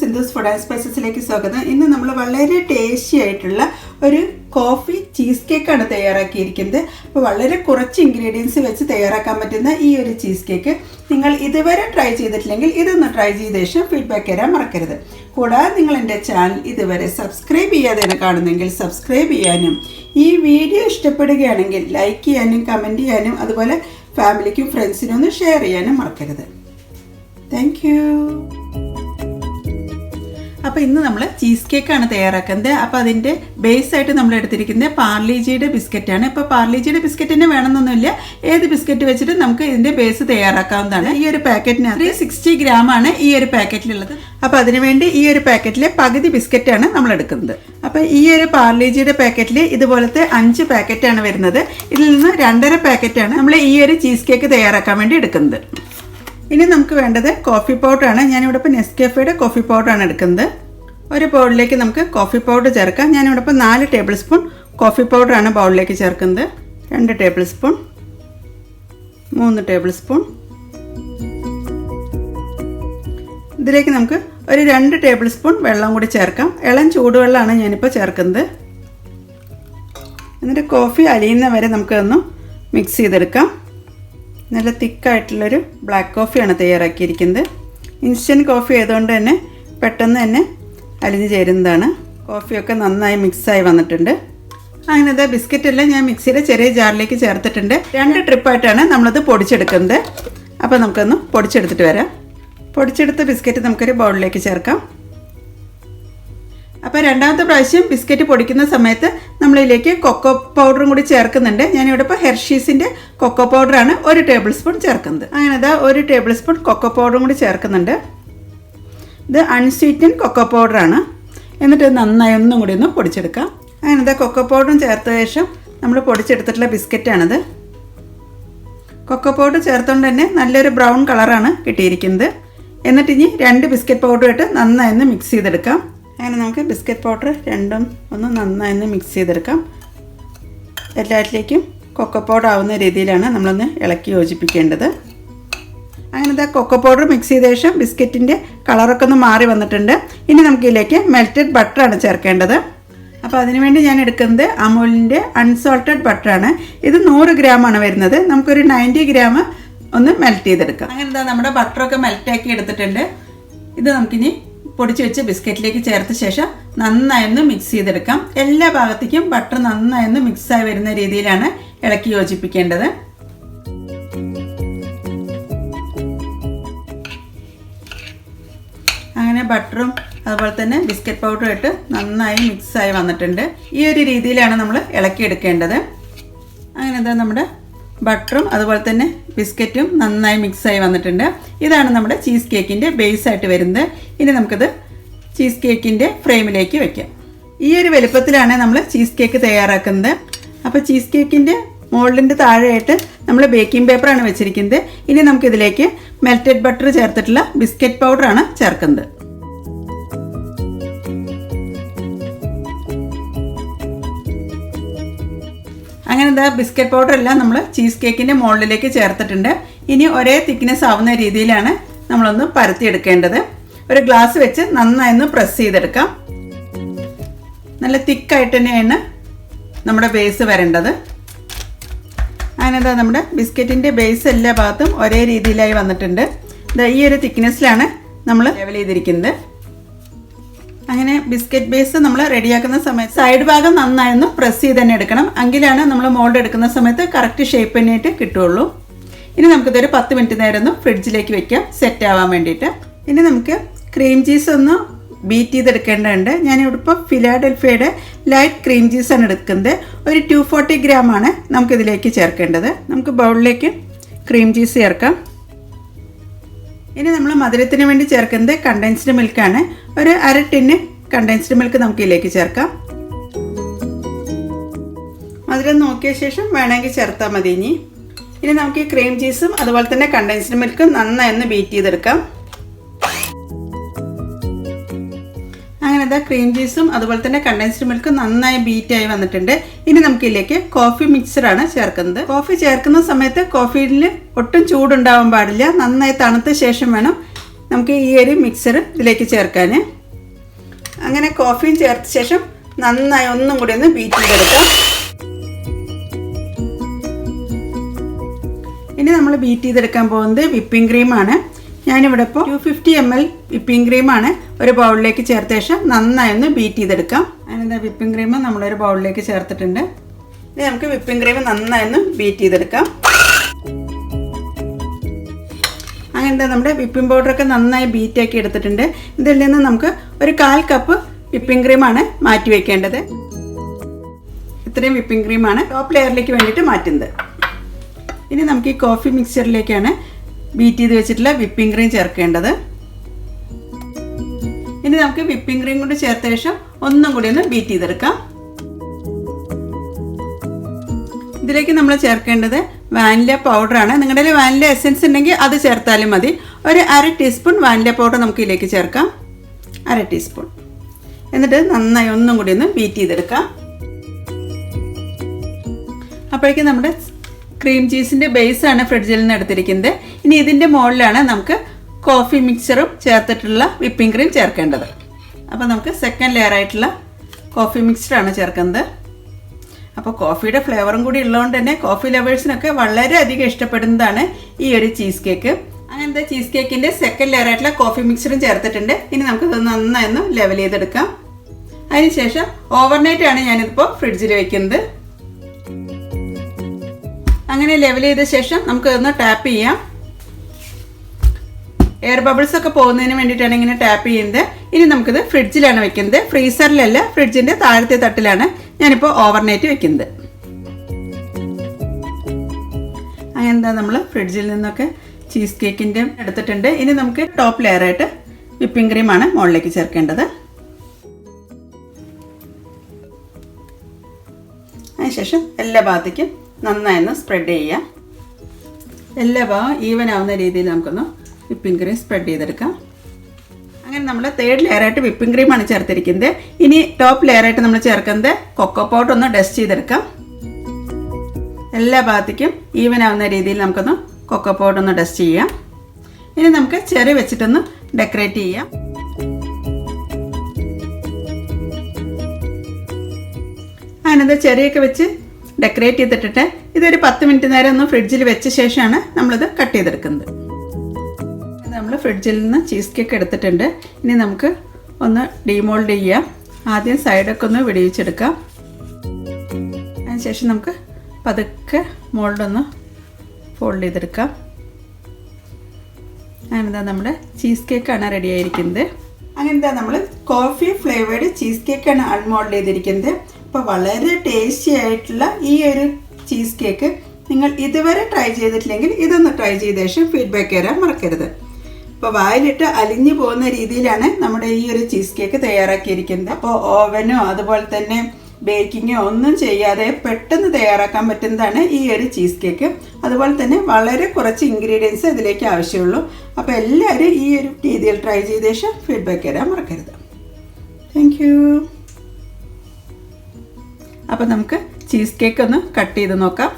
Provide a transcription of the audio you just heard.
Sindhu's food and സ്പൈസസിലേക്ക് സ്വാഗതം. ഇന്ന് നമ്മൾ വളരെ ടേസ്റ്റി ആയിട്ടുള്ള ഒരു കോഫി ചീസ് കേക്കാണ് തയ്യാറാക്കിയിരിക്കുന്നത്. അപ്പോൾ വളരെ കുറച്ച് ഇൻഗ്രീഡിയൻസ് വെച്ച് തയ്യാറാക്കാൻ പറ്റുന്ന ഈ ഒരു ചീസ് കേക്ക് നിങ്ങൾ ഇതുവരെ ട്രൈ ചെയ്തിട്ടില്ലെങ്കിൽ ഇതൊന്ന് ട്രൈ ചെയ്ത ശേഷം ഫീഡ്ബാക്ക് തരാൻ മറക്കരുത്. കൂടാതെ നിങ്ങൾ എൻ്റെ ചാനൽ ഇതുവരെ സബ്സ്ക്രൈബ് ചെയ്യാതെയാണ് കാണുന്നതെങ്കിൽ സബ്സ്ക്രൈബ് ചെയ്യാനും ഈ വീഡിയോ ഇഷ്ടപ്പെടുകയാണെങ്കിൽ ലൈക്ക് ചെയ്യാനും കമൻറ്റ് ചെയ്യാനും അതുപോലെ ഫാമിലിക്കും ഫ്രണ്ട്സിനും ഒന്ന് ഷെയർ ചെയ്യാനും മറക്കരുത്. Thank you. അപ്പോൾ ഇന്ന് നമ്മൾ ചീസ് കേക്കാണ് തയ്യാറാക്കുന്നത്. അപ്പോൾ അതിൻ്റെ ബേസായിട്ട് നമ്മൾ എടുത്തിരിക്കുന്നത് പാർലിജിയുടെ ബിസ്ക്കറ്റാണ്. ഇപ്പോൾ പാർലിജിയുടെ ബിസ്ക്കറ്റ് തന്നെ വേണമെന്നൊന്നുമില്ല, ഏത് ബിസ്ക്കറ്റ് വെച്ചിട്ട് നമുക്ക് ഇതിൻ്റെ ബേസ് തയ്യാറാക്കാവുന്നതാണ്. ഈ ഒരു പാക്കറ്റിനകത്ത് 360 ഗ്രാമാണ് ഈ ഒരു പാക്കറ്റിലുള്ളത്. അപ്പോൾ അതിനുവേണ്ടി ഈ ഒരു പാക്കറ്റിലെ പകുതി ബിസ്ക്കറ്റാണ് നമ്മൾ എടുക്കുന്നത്. അപ്പോൾ ഈ ഒരു പാർലിജിയുടെ പാക്കറ്റിൽ ഇതുപോലത്തെ 5 പാക്കറ്റാണ് വരുന്നത്. ഇതിൽ നിന്ന് 2.5 പാക്കറ്റാണ് നമ്മൾ ഈ ഒരു ചീസ് കേക്ക് തയ്യാറാക്കാൻ വേണ്ടി എടുക്കുന്നത്. ഇനി നമുക്ക് വേണ്ടത് കോഫി പൗഡറാണ്. ഞാനിവിടെ ഇപ്പോൾ നെസ്കേഫയുടെ കോഫി പൗഡറാണ് എടുക്കുന്നത്. ഒരു ബൗളിലേക്ക് നമുക്ക് കോഫി പൗഡർ ചേർക്കാം. ഞാനിവിടെ ഇപ്പോൾ 4 ടേബിൾ സ്പൂൺ കോഫി പൗഡറാണ് ബൗളിലേക്ക് ചേർക്കുന്നത്. 2 ടേബിൾ സ്പൂൺ, 3 ടേബിൾ സ്പൂൺ. ഇതിലേക്ക് നമുക്ക് ഒരു 2 ടേബിൾ സ്പൂൺ വെള്ളം കൂടി ചേർക്കാം. ഇളം ചൂടുവെള്ളമാണ് ഞാനിപ്പോൾ ചേർക്കുന്നത്. എന്നിട്ട് കോഫി അലിയുന്ന വരെ നമുക്കൊന്ന് മിക്സ് ചെയ്തെടുക്കാം. നല്ല തിക്കായിട്ടുള്ളൊരു ബ്ലാക്ക് കോഫിയാണ് തയ്യാറാക്കിയിരിക്കുന്നത്. ഇൻസ്റ്റൻറ്റ് കോഫി ആയതുകൊണ്ട് തന്നെ പെട്ടെന്ന് തന്നെ അലിഞ്ഞ് ചേരുന്നതാണ്. കോഫിയൊക്കെ നന്നായി മിക്സായി വന്നിട്ടുണ്ട്. അങ്ങനെ ബിസ്ക്കറ്റെല്ലാം ഞാൻ മിക്സിയുടെ ചെറിയ ജാറിലേക്ക് ചേർത്തിട്ടുണ്ട്. 2 ട്രിപ്പായിട്ടാണ് നമ്മളത് പൊടിച്ചെടുക്കുന്നത്. അപ്പോൾ നമുക്കൊന്ന് പൊടിച്ചെടുത്തിട്ട് വരാം. പൊടിച്ചെടുത്ത ബിസ്ക്കറ്റ് നമുക്കൊരു ബൗളിലേക്ക് ചേർക്കാം. അപ്പോൾ രണ്ടാമത്തെ പ്രാവശ്യം ബിസ്ക്കറ്റ് പൊടിക്കുന്ന സമയത്ത് നമ്മളിതിലേക്ക് കൊക്കോ പൗഡറും കൂടി ചേർക്കുന്നുണ്ട്. ഞാനിവിടെ ഇപ്പോൾ ഹെർഷീസിൻ്റെ കൊക്കോ പൗഡറാണ് 1 ടേബിൾ സ്പൂൺ ചേർക്കുന്നത്. അങ്ങനെ 1 ടേബിൾ സ്പൂൺ കൊക്കോ പൗഡറും കൂടി ചേർക്കുന്നുണ്ട്. ഇത് അൺസ്വീറ്റൻ കൊക്കോ പൗഡറാണ്. എന്നിട്ട് നന്നായി ഒന്നും കൂടി ഒന്ന് പൊടിച്ചെടുക്കാം. അങ്ങനെ കൊക്കോ പൗഡറും ചേർത്ത ശേഷം നമ്മൾ പൊടിച്ചെടുത്തിട്ടുള്ള ബിസ്ക്കറ്റാണിത്. കൊക്കോ പൗഡർ ചേർത്തുകൊണ്ട് തന്നെ നല്ലൊരു ബ്രൗൺ കളറാണ് കിട്ടിയിരിക്കുന്നത്. എന്നിട്ട് ഇനി 2 ബിസ്ക്കറ്റ് പൗഡർ നന്നായി ഒന്ന് മിക്സ് ചെയ്തെടുക്കാം. അങ്ങനെ നമുക്ക് ബിസ്ക്കറ്റ് പൗഡർ രണ്ടും ഒന്ന് നന്നായി ഒന്ന് മിക്സ് ചെയ്തെടുക്കാം. എല്ലാറ്റിലേക്കും കൊക്കോ പൗഡർ ആവുന്ന രീതിയിലാണ് നമ്മളൊന്ന് ഇളക്കി യോജിപ്പിക്കേണ്ടത്. അങ്ങനെ കൊക്കോ പൗഡർ മിക്സ് ചെയ്ത ശേഷം ബിസ്ക്കറ്റിൻ്റെ കളറൊക്കെ ഒന്ന് മാറി വന്നിട്ടുണ്ട്. ഇനി നമുക്കിതിലേക്ക് മെൽറ്റഡ് ബട്ടറാണ് ചേർക്കേണ്ടത്. അപ്പോൾ അതിനുവേണ്ടി ഞാൻ എടുക്കുന്നത് അമൂലിൻ്റെ അൺസോൾട്ടഡ് ബട്ടറാണ്. ഇത് 100 ഗ്രാമാണ് വരുന്നത്. നമുക്കൊരു 90 ഗ്രാം ഒന്ന് മെൽറ്റ് ചെയ്തെടുക്കാം. അങ്ങനെ നമ്മുടെ ബട്ടറൊക്കെ മെൽറ്റാക്കി എടുത്തിട്ടുണ്ട്. ഇത് നമുക്കിനി പൊടിച്ച് വെച്ച് ബിസ്ക്കറ്റിലേക്ക് ചേർത്ത ശേഷം നന്നായി ഒന്ന് മിക്സ് ചെയ്തെടുക്കാം. എല്ലാ ഭാഗത്തേക്കും ബട്ടർ നന്നായി ഒന്ന് മിക്സായി വരുന്ന രീതിയിലാണ് ഇളക്കി യോജിപ്പിക്കേണ്ടത്. അങ്ങനെ ബട്ടറും അതുപോലെ തന്നെ ബിസ്ക്കറ്റ് പൗഡറും ഇട്ട് നന്നായി മിക്സായി വന്നിട്ടുണ്ട്. ഈ ഒരു രീതിയിലാണ് നമ്മൾ ഇളക്കിയെടുക്കേണ്ടത്. അങ്ങനെ നമ്മുടെ ബട്ടറും അതുപോലെ തന്നെ ബിസ്ക്കറ്റും നന്നായി മിക്സായി വന്നിട്ടുണ്ട്. ഇതാണ് നമ്മുടെ ചീസ് കേക്കിൻ്റെ ബേസായിട്ട് വരുന്നത്. ഇനി നമുക്കത് ചീസ് കേക്കിൻ്റെ ഫ്രെയിമിലേക്ക് വയ്ക്കാം. ഈ ഒരു വലുപ്പത്തിലാണ് നമ്മൾ ചീസ് കേക്ക് തയ്യാറാക്കുന്നത്. അപ്പോൾ ചീസ് കേക്കിൻ്റെ മോൾഡിൻ്റെ താഴെയായിട്ട് നമ്മൾ ബേക്കിംഗ് പേപ്പറാണ് വെച്ചിരിക്കുന്നത്. ഇനി നമുക്കിതിലേക്ക് മെൽറ്റഡ് ബട്ടർ ചേർത്തിട്ടുള്ള ബിസ്ക്കറ്റ് പൗഡറാണ് ചേർക്കുന്നത്. അങ്ങനെ ബിസ്ക്കറ്റ് പൗഡർ എല്ലാം നമ്മൾ ചീസ് കേക്കിൻ്റെ മോൾഡിലേക്ക് ചേർത്തിട്ടുണ്ട്. ഇനി ഒരേ തിക്നെസ് ആവുന്ന രീതിയിലാണ് നമ്മളൊന്ന് പരത്തിയെടുക്കേണ്ടത്. ഒരു ഗ്ലാസ് വെച്ച് നന്നായി ഒന്ന് പ്രസ് ചെയ്തെടുക്കാം. നല്ല തിക്കായിട്ട് തന്നെയാണ് നമ്മുടെ ബേസ് വരേണ്ടത്. അങ്ങനെ നമ്മുടെ ബിസ്ക്കറ്റിൻ്റെ ബേസ് എല്ലാ ഭാഗത്തും ഒരേ രീതിയിലായി വന്നിട്ടുണ്ട്. ഈ ഒരു തിക്നെസ്സിലാണ് നമ്മൾ ലെവൽ ചെയ്തിരിക്കുന്നത്. അങ്ങനെ ബിസ്ക്കറ്റ് ബേസ് നമ്മൾ റെഡിയാക്കുന്ന സമയത്ത് സൈഡ് ഭാഗം നന്നായി ഒന്ന് പ്രസ് ചെയ്ത് തന്നെ എടുക്കണം. എങ്കിലാണ് നമ്മൾ മോൾഡ് എടുക്കുന്ന സമയത്ത് കറക്റ്റ് ഷേപ്പ് തന്നെയായിട്ട് കിട്ടുള്ളൂ. ഇനി നമുക്കിതൊരു 10 മിനിറ്റ് നേരം ഒന്ന് ഫ്രിഡ്ജിലേക്ക് വെക്കാം, സെറ്റ് ആവാൻ വേണ്ടിയിട്ട്. ഇനി നമുക്ക് ക്രീം ചീസ് ഒന്ന് ബീറ്റ് ചെയ്തെടുക്കേണ്ടതുണ്ട്. ഞാനിവിടെ ഇപ്പോൾ ഫിലാഡൽഫിയയുടെ ലൈറ്റ് ക്രീം ചീസാണ് എടുക്കുന്നത്. ഒരു 240 ഗ്രാമാണ് നമുക്കിതിലേക്ക് ചേർക്കേണ്ടത്. നമുക്ക് ബൗളിലേക്ക് ക്രീം ചീസ് ചേർക്കാം. ഇനി നമ്മൾ മധുരത്തിന് വേണ്ടി ചേർക്കുന്നത് കണ്ടൻസ്ഡ് മിൽക്കാണ്. ഒരു 1/2 ടിന്ന് കണ്ടൻസ്ഡ് മിൽക്ക് നമുക്ക് ഇതിലേക്ക് ചേർക്കാം. മധുരം നോക്കിയ ശേഷം വേണമെങ്കിൽ ചേർത്താൽ മതി. ഇനി നമുക്ക് ഈ ക്രീം ചീസും അതുപോലെ തന്നെ കണ്ടൻസ്ഡ് മിൽക്കും നന്നായി ഒന്ന് ബീറ്റ് ചെയ്തെടുക്കാം. അങ്ങനെ ക്രീം ചീസും അതുപോലെ തന്നെ കണ്ടൻസ്ഡ് മിൽക്കും നന്നായി ബീറ്റായി വന്നിട്ടുണ്ട്. ഇനി നമുക്കിതിലേക്ക് കോഫി മിക്സറാണ് ചേർക്കുന്നത്. കോഫി ചേർക്കുന്ന സമയത്ത് കോഫിയിൽ ഒട്ടും ചൂടുണ്ടാവാൻ പാടില്ല. നന്നായി തണുത്ത ശേഷം വേണം നമുക്ക് ഈ ഒരു മിക്സർ ഇതിലേക്ക് ചേർക്കാൻ. അങ്ങനെ കോഫിയും ചേർത്ത ശേഷം നന്നായി ഒന്നും കൂടി ഒന്ന് ബീറ്റ് ചെയ്തെടുക്കാം. ഇനി നമ്മൾ ബീറ്റ് ചെയ്തെടുക്കാൻ പോകുന്നത് വിപ്പിംഗ് ക്രീമാണ്. ഞാനിവിടെ ഇപ്പോൾ 250 ml വിപ്പിംഗ് ക്രീമാണ് ഒരു ബൗളിലേക്ക് ചേർത്ത ശേഷം നന്നായി ഒന്ന് ബീറ്റ് ചെയ്തെടുക്കാം. അതിനെന്താ വിപ്പിംഗ് ക്രീം നമ്മളൊരു ബൗളിലേക്ക് ചേർത്തിട്ടുണ്ട്. ഇനി നമുക്ക് വിപ്പിംഗ് ക്രീം നന്നായി ഒന്ന് ബീറ്റ് ചെയ്തെടുക്കാം. അങ്ങനത്തെ നമ്മുടെ വിപ്പിംഗ് പൗഡറൊക്കെ നന്നായി ബീറ്റാക്കി എടുത്തിട്ടുണ്ട്. ഇതിൽ നിന്ന് നമുക്ക് ഒരു 1/4 കപ്പ് വിപ്പിംഗ് ക്രീമാണ് മാറ്റി വയ്ക്കേണ്ടത്. ഇത്രയും വിപ്പിംഗ് ക്രീമാണ് ടോപ്പ് ലെയറിലേക്ക് വേണ്ടിയിട്ട് മാറ്റുന്നത്. ഇനി നമുക്ക് ഈ കോഫി മിക്സ്ചറിലേക്കാണ് ബീറ്റ് ചെയ്ത് വെച്ചിട്ടുള്ള വിപ്പിംഗ് ക്രീം ചേർക്കേണ്ടത്. ഇനി നമുക്ക് വിപ്പിംഗ് ക്രീം കൂടി ചേർത്ത ശേഷം ഒന്നും കൂടി ഒന്ന് ബീറ്റ് ചെയ്തെടുക്കാം. ഇതിലേക്ക് നമ്മൾ ചേർക്കേണ്ടത് വാനില പൗഡറാണ്. നിങ്ങളുടെ കയ്യിൽ വാനില എസൻസ് ഉണ്ടെങ്കിൽ അത് ചേർത്താലും മതി. ഒരു 1/2 ടീസ്പൂൺ വാനില പൗഡർ നമുക്ക് ഇതിലേക്ക് ചേർക്കാം. 1/2 ടീസ്പൂൺ. എന്നിട്ട് നന്നായി ഒന്നും കൂടി ഒന്ന് ബീറ്റ് ചെയ്തെടുക്കാം. അപ്പോഴേക്കും നമ്മുടെ ക്രീം ചീസിൻ്റെ ബേസാണ് ഫ്രിഡ്ജിൽ നിന്ന് എടുത്തിരിക്കുന്നത്. ഇനി ഇതിൻ്റെ മുകളിലാണ് നമുക്ക് കോഫി മിക്സറും ചേർത്തിട്ടുള്ള വിപ്പിംഗ് ക്രീം ചേർക്കേണ്ടത്. അപ്പോൾ നമുക്ക് സെക്കൻഡ് ലെയർ ആയിട്ടുള്ള കോഫി മിക്സറാണ് ചേർക്കുന്നത്. അപ്പോൾ കോഫിയുടെ ഫ്ലേവറും കൂടി ഉള്ളതുകൊണ്ട് തന്നെ കോഫി ലവേഴ്സിനൊക്കെ വളരെയധികം ഇഷ്ടപ്പെടുന്നതാണ് ഈ ഒരു ചീസ് കേക്ക്. അങ്ങനത്തെ ചീസ് കേക്കിൻ്റെ സെക്കൻഡ് ലെയർ ആയിട്ടുള്ള കോഫി മിക്സറും ചേർത്തിട്ടുണ്ട്. ഇനി നമുക്ക് ഇത് നന്നായി ഒന്ന് ലെവൽ ചെയ്തെടുക്കാം. അതിനുശേഷം ഓവർനൈറ്റ് ആണ് ഞാനിതിപ്പോൾ ഫ്രിഡ്ജിൽ വെക്കുന്നത്. അങ്ങനെ ലെവൽ ചെയ്ത ശേഷം നമുക്ക് ഇതൊന്ന് ടാപ്പ് ചെയ്യാം. എയർ ബബിൾസ് ഒക്കെ പോകുന്നതിന് വേണ്ടിയിട്ടാണ് ഇങ്ങനെ ടാപ്പ് ചെയ്യുന്നത്. ഇനി നമുക്കിത് ഫ്രിഡ്ജിലാണ് വെക്കുന്നത്. ഫ്രീസറിലല്ല, ഫ്രിഡ്ജിൻ്റെ താഴത്തെ തട്ടിലാണ് ഞാനിപ്പോൾ ഓവർനൈറ്റ് വെക്കുന്നത്. അങ്ങനെന്താ നമ്മൾ ഫ്രിഡ്ജിൽ നിന്നൊക്കെ ചീസ് കേക്കിൻ്റെ എടുത്തിട്ടുണ്ട്. ഇനി നമുക്ക് ടോപ്പ് ലെയറായിട്ട് വിപ്പിംഗ് ക്രീമാണ് മുകളിലേക്ക് ചേർക്കേണ്ടത്. അതിനുശേഷം എല്ലാ ഭാഗത്തേക്കും നന്നായി ഒന്ന് സ്പ്രെഡ് ചെയ്യാം. എല്ലാ ഭാഗം ഈവൻ ആവുന്ന രീതിയിൽ നമുക്കൊന്ന് വിപ്പിംഗ് ക്രീം സ്പ്രെഡ് ചെയ്തെടുക്കാം. അങ്ങനെ നമ്മൾ തേർഡ് ലെയറായിട്ട് വിപ്പിംഗ് ക്രീമാണ് ചേർത്തിരിക്കുന്നത്. ഇനി ടോപ്പ് ലെയറായിട്ട് നമ്മൾ ചേർക്കുന്നത് കൊക്കോ പൗഡർ ഒന്ന് ഡസ്റ്റ് ചെയ്തെടുക്കാം. എല്ലാ ഭാഗത്തേക്കും ഈവൻ ആവുന്ന രീതിയിൽ നമുക്കൊന്ന് കൊക്കോ പൗഡർ ഒന്ന് ഡസ്റ്റ് ചെയ്യാം. ഇനി നമുക്ക് ചെറി വെച്ചിട്ടൊന്ന് ഡെക്കറേറ്റ് ചെയ്യാം. അങ്ങനത്തെ ചെറിയൊക്കെ വെച്ച് ഡെക്കറേറ്റ് ചെയ്തിട്ടിട്ട് ഇതൊരു 10 മിനിറ്റ് നേരം ഒന്ന് ഫ്രിഡ്ജിൽ വെച്ച ശേഷമാണ് നമ്മളിത് കട്ട് ചെയ്തെടുക്കുന്നത്. നമ്മൾ ഫ്രിഡ്ജിൽ നിന്ന് ചീസ് കേക്ക് എടുത്തിട്ടുണ്ട്. ഇനി നമുക്ക് ഒന്ന് ഡീമോൾഡ് ചെയ്യാം. ആദ്യം സൈഡൊക്കെ ഒന്ന് വെടിവെച്ചെടുക്കാം. അതിനുശേഷം നമുക്ക് പതുക്കെ മോൾഡൊന്ന് ഫോൾഡ് ചെയ്തെടുക്കാം. അങ്ങനെന്താ നമ്മുടെ ചീസ് കേക്കാണ് റെഡി ആയിരിക്കുന്നത്. അങ്ങനെന്താ നമ്മൾ കോഫി ഫ്ലേവേർഡ് ചീസ് കേക്കാണ് അൺമോൾഡ് ചെയ്തിരിക്കുന്നത്. അപ്പോൾ വളരെ ടേസ്റ്റി ആയിട്ടുള്ള ഈ ഒരു ചീസ് കേക്ക് നിങ്ങൾ ഇതുവരെ ട്രൈ ചെയ്തിട്ടില്ലെങ്കിൽ ഇതൊന്ന് ട്രൈ ചെയ്ത ശേഷം ഫീഡ്ബാക്ക് തരാൻ മറക്കരുത്. അപ്പോൾ വായിലിട്ട് അലിഞ്ഞു പോകുന്ന രീതിയിലാണ് നമ്മുടെ ഈ ഒരു ചീസ് കേക്ക് തയ്യാറാക്കിയിരിക്കുന്നത്. അപ്പോൾ ഓവനോ അതുപോലെ തന്നെ ബേക്കിങ്ങോ ഒന്നും ചെയ്യാതെ പെട്ടെന്ന് തയ്യാറാക്കാൻ പറ്റുന്നതാണ് ഈ ഒരു ചീസ് കേക്ക്. അതുപോലെ തന്നെ വളരെ കുറച്ച് ഇൻഗ്രീഡിയൻസ് ഇതിലേക്ക് ആവശ്യമുള്ളൂ. അപ്പോൾ എല്ലാവരും ഈ ഒരു രീതിയിൽ ട്രൈ ചെയ്ത ശേഷം ഫീഡ്ബാക്ക് തരാൻ മറക്കരുത്. Thank you. അപ്പോൾ നമുക്ക് ചീസ് കേക്ക് ഒന്ന് കട്ട് ചെയ്ത് നോക്കാം.